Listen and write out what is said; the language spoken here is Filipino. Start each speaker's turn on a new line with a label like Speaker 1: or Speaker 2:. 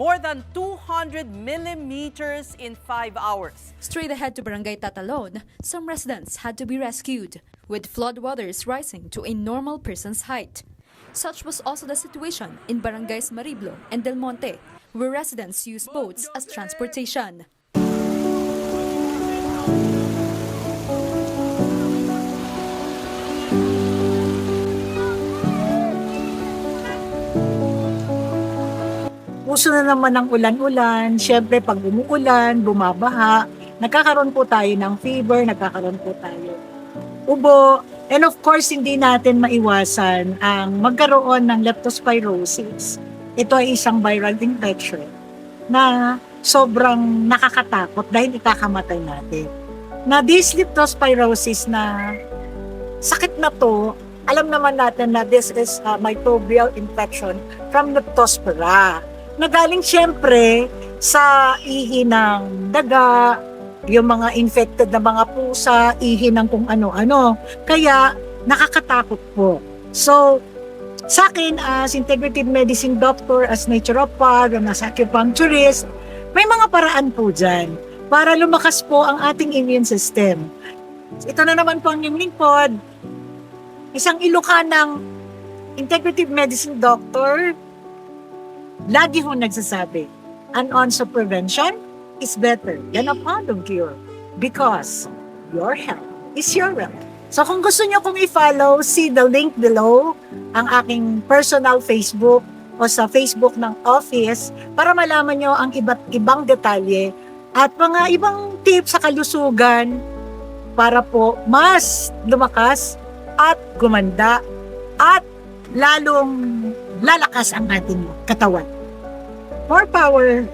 Speaker 1: more than 200 millimeters in 5 hours.
Speaker 2: Straight ahead to Barangay Tatalon, some residents had to be rescued, with floodwaters rising to a normal person's height. Such was also the situation in Barangays Mariblo and Del Monte, where residents use boats as transportation.
Speaker 3: Uso na naman ng ulan-ulan. Siyempre, pag umuulan, bumabaha, nagkakaroon po tayo ng fever, nagkakaroon po tayo ubo. And of course, hindi natin maiwasan ang magkaroon ng leptospirosis. Ito ay isang viral infection na sobrang nakakatakot dahil ikakamatay natin. Na this leptospirosis na sakit na to, alam naman natin na this is microbial infection from Leptospira. Nagaling siyempre sa ihi ng daga, yung mga infected na mga pusa, ihi ng kung ano-ano. Kaya nakakatakot po. So, sa akin as integrative medicine doctor, as naturopath, as acupuncturist, may mga paraan po dyan para lumakas po ang ating immune system. Ito na naman po ang inyong lingkod. Isang Ilocanang integrative medicine doctor, lagi ho nagsasabi, an ounce of prevention is better than a pound of cure because your health is your wealth. So kung gusto nyo kong i-follow, see the link below, ang aking personal Facebook o sa Facebook ng office para malaman nyo ang iba't ibang detalye at mga ibang tips sa kalusugan para po mas lumakas at gumanda at lalong lalakas ang ating katawan. More power